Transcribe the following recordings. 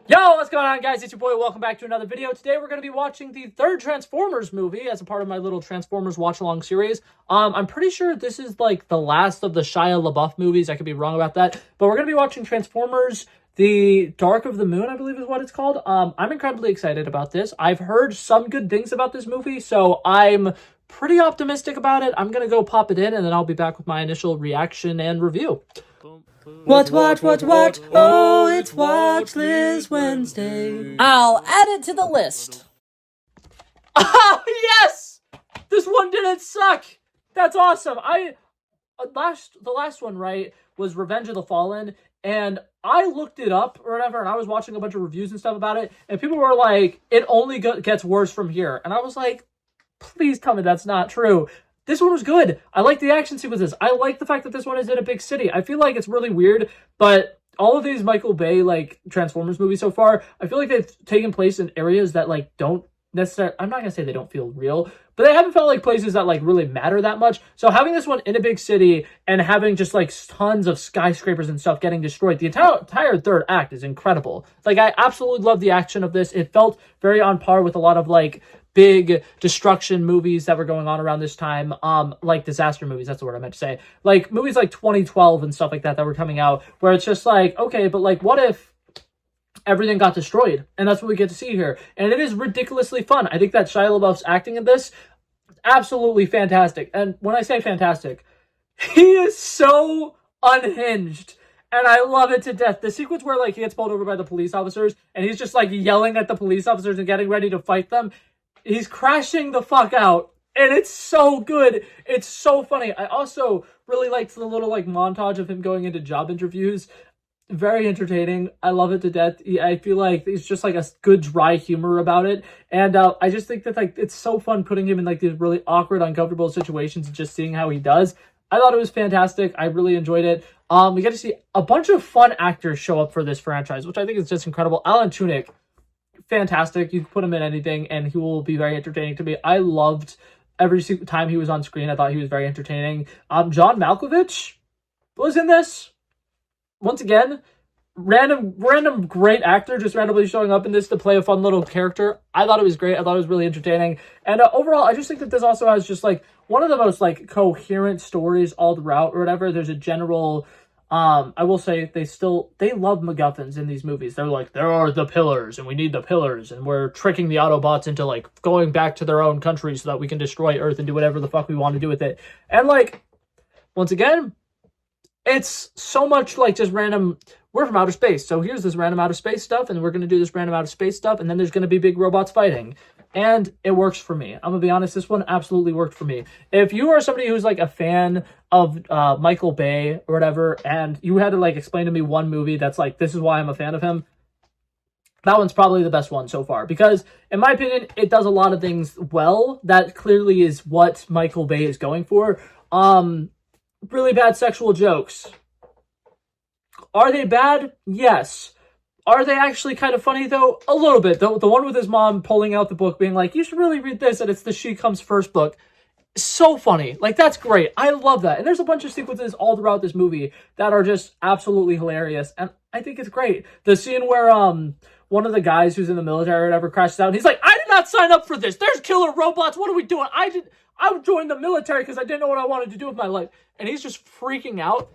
Yo, what's going on, guys? It's your boy. Welcome back to another video. Today, we're going to be watching the third Transformers movie as a part of my little Transformers watch-along series. I'm pretty sure this is, like, the last of the Shia LaBeouf movies. I could be wrong about that. But we're going to be watching Transformers The Dark of the Moon, I believe is what it's called. I'm incredibly excited about this. I've heard some good things about this movie, so I'm pretty optimistic about it. I'm going to go pop it in, and then I'll be back with my initial reaction and review. Watch. Oh, it's Watch List Wednesday. I'll add it to the list. Oh, yes! This one didn't suck! That's awesome. The last one, right, was Revenge of the Fallen, and I looked it up or whatever, and I was watching a bunch of reviews and stuff about it, and people were like, it only gets worse from here. And I was like, please tell me that's not true. This one was good. I like the action sequences. I like the fact that this one is in a big city. I feel like it's really weird, but all of these Michael Bay, like, Transformers movies so far, I feel like they've taken place in areas that, like, don't necessarily, I'm not gonna say they don't feel real, but they haven't felt like places that, like, really matter that much. So having this one in a big city and having just, like, tons of skyscrapers and stuff getting destroyed, the entire third act is incredible. Like, I absolutely love the action of this. It felt very on par with a lot of, like, big destruction movies that were going on around this time, like disaster movies, that's the word I meant to say. Like, movies like 2012 and stuff like that were coming out, where it's just like, okay, but, like, what if everything got destroyed? And that's what we get to see here. And it is ridiculously fun. I think that Shia LaBeouf's acting in this, absolutely fantastic. And when I say fantastic, he is so unhinged. And I love it to death. The sequence where, like, he gets pulled over by the police officers, and he's just, like, yelling at the police officers and getting ready to fight them. He's crashing the fuck out, and it's so good. It's so funny. I also really liked the little, like, montage of him going into job interviews. Very entertaining. I love it to death. I feel like it's just, like, a good dry humor about it, and I just think that, like, it's so fun putting him in, like, these really awkward, uncomfortable situations and just seeing how he does. I thought it was fantastic. I really enjoyed it. We get to see a bunch of fun actors show up for this franchise, which I think is just incredible. Alan Tudyk, fantastic. You can put him in anything and he will be very entertaining to me. I loved every single time he was on screen. I thought he was very entertaining. John Malkovich was in this. Once again, random great actor just randomly showing up in this to play a fun little character. I thought it was great. I thought it was really entertaining. And overall, I just think that this also has just, like, one of the most, like, coherent stories all throughout or whatever. There's a general, I will say they love MacGuffins in these movies. They're like, there are the pillars and we need the pillars and we're tricking the Autobots into, like, going back to their own country so that we can destroy Earth and do whatever the fuck we want to do with it. And, like, once again, it's so much like just random, we're from outer space, so here's this random outer space stuff, and we're going to do this random outer space stuff, and then there's going to be big robots fighting. And it works for me. I'm going to be honest, this one absolutely worked for me. If you are somebody who's, like, a fan of Michael Bay or whatever, and you had to, like, explain to me one movie that's like, this is why I'm a fan of him, that one's probably the best one so far. Because, in my opinion, it does a lot of things well. That clearly is what Michael Bay is going for. Really bad sexual jokes. Are they bad? Yes. Are they actually kind of funny, though? A little bit. The one with his mom pulling out the book, being like, you should really read this, and it's the She Comes First book. So funny. Like, that's great. I love that. And there's a bunch of sequences all throughout this movie that are just absolutely hilarious, and I think it's great. The scene where one of the guys who's in the military or whatever crashes out, and he's like, I did not sign up for this. There's killer robots. What are we doing? I joined the military because I didn't know what I wanted to do with my life. And he's just freaking out.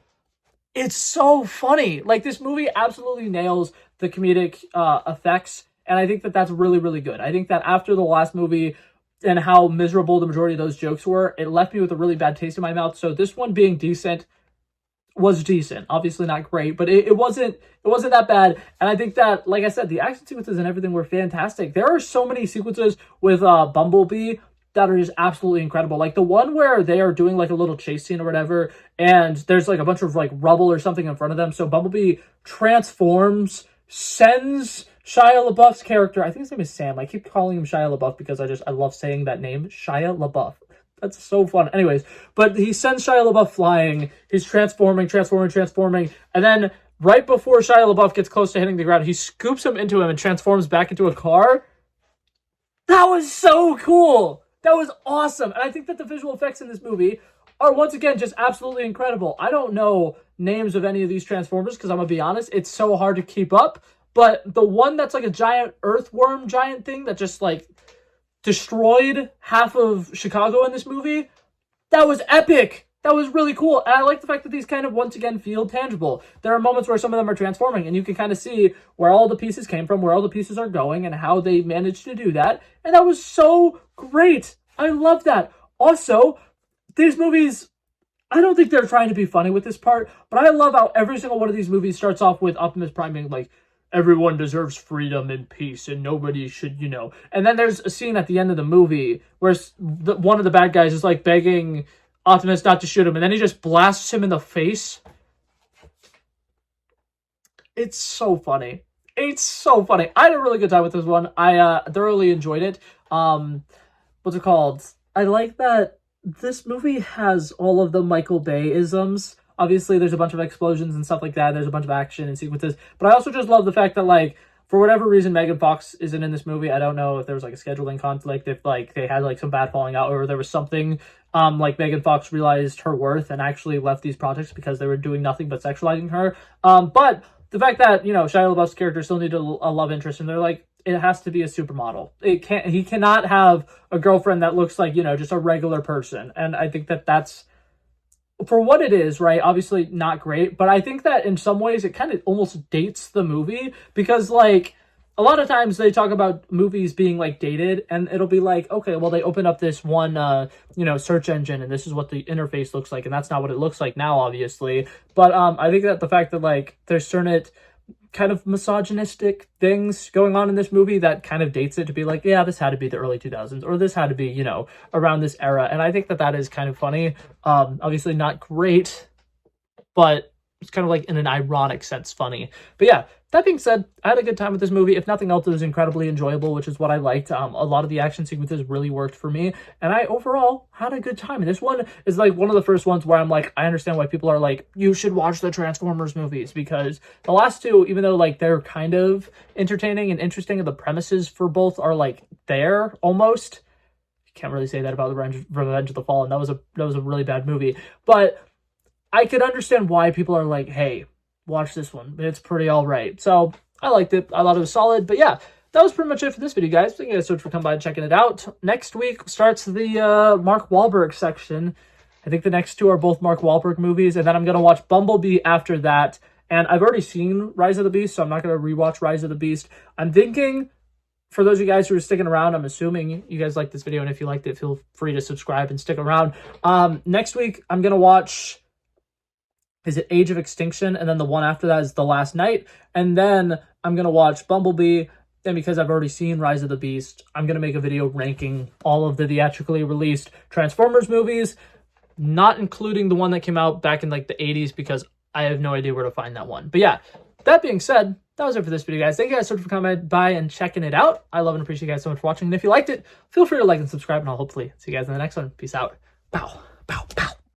It's so funny. Like, this movie absolutely nails the comedic effects. And I think that that's really, really good. I think that after the last movie and how miserable the majority of those jokes were, it left me with a really bad taste in my mouth. So this one being decent was decent. Obviously not great, but it wasn't that bad. And I think that, like I said, the action sequences and everything were fantastic. There are so many sequences with Bumblebee that are just absolutely incredible. Like the one where they are doing, like, a little chase scene or whatever, and there's, like, a bunch of, like, rubble or something in front of them. So Bumblebee transforms, sends Shia LaBeouf's character, I think his name is Sam. I keep calling him Shia LaBeouf because I love saying that name, Shia LaBeouf. That's so fun. Anyways, but he sends Shia LaBeouf flying. He's transforming, and then right before Shia LaBeouf gets close to hitting the ground, he scoops him into him and transforms back into a car. That was so cool. That was awesome. And I think that the visual effects in this movie are, once again, just absolutely incredible. I don't know names of any of these Transformers because I'm going to be honest, it's so hard to keep up. but the one that's like a giant earthworm giant thing that just like destroyed half of Chicago in this movie, that was epic. That was really cool. And I like the fact that these kind of, once again, feel tangible. There are moments where some of them are transforming, and you can kind of see where all the pieces came from, where all the pieces are going, and how they managed to do that. And that was so great. I love that. Also, these movies, I don't think they're trying to be funny with this part, but I love how every single one of these movies starts off with Optimus Prime being like, everyone deserves freedom and peace, and nobody should, And then there's a scene at the end of the movie where one of the bad guys is like begging Optimus not to shoot him, and then he just blasts him in the face. It's so funny. It's so funny. I had a really good time with this one. I thoroughly enjoyed it. What's it called? I like that this movie has all of the Michael Bay-isms. Obviously, there's a bunch of explosions and stuff like that. There's a bunch of action and sequences. But I also just love the fact that, like, for whatever reason, Megan Fox isn't in this movie. I don't know if there was, like, a scheduling conflict, if, like, they had, like, some bad falling out, or there was something, like, Megan Fox realized her worth and actually left these projects because they were doing nothing but sexualizing her. But the fact that, Shia LaBeouf's character still needed a love interest, and they're like, it has to be a supermodel. He cannot have a girlfriend that looks like, just a regular person. And I think that that's, for what it is, right, obviously not great, but I think that in some ways it kind of almost dates the movie, because, like, a lot of times they talk about movies being, like, dated, and it'll be like, okay, well, they open up this one, search engine, and this is what the interface looks like, and that's not what it looks like now, obviously, but I think that the fact that, like, there's certain kind of misogynistic things going on in this movie that kind of dates it to be like, yeah, this had to be the early 2000s, or this had to be, around this era. And I think that that is kind of funny. Obviously not great, but it's kind of like in an ironic sense funny. But yeah, that being said, I had a good time with this movie. If nothing else, it was incredibly enjoyable, which is what I liked. A lot of the action sequences really worked for me, and I overall had a good time. And this one is like one of the first ones where I'm like, I understand why people are like, you should watch the Transformers movies, because the last two, even though like they're kind of entertaining and interesting, and the premises for both are like there almost. You can't really say that about Revenge of the Fallen. That was a really bad movie, but I could understand why people are like, hey, watch this one. It's pretty all right. So I liked it. I thought it was solid. But yeah, that was pretty much it for this video, guys. Thank you guys so much for coming by and checking it out. Next week starts the Mark Wahlberg section. I think the next two are both Mark Wahlberg movies. And then I'm going to watch Bumblebee after that. And I've already seen Rise of the Beast, so I'm not going to rewatch Rise of the Beast. I'm thinking, for those of you guys who are sticking around, I'm assuming you guys liked this video. And if you liked it, feel free to subscribe and stick around. Next week, I'm going to watch... is it Age of Extinction? And then the one after that is The Last Night. And then I'm going to watch Bumblebee. And because I've already seen Rise of the Beast, I'm going to make a video ranking all of the theatrically released Transformers movies, not including the one that came out back in like the 80s, because I have no idea where to find that one. But yeah, that being said, that was it for this video, guys. Thank you guys so much for coming by and checking it out. I love and appreciate you guys so much for watching. And if you liked it, feel free to like and subscribe, and I'll hopefully see you guys in the next one. Peace out. Bow, bow, bow.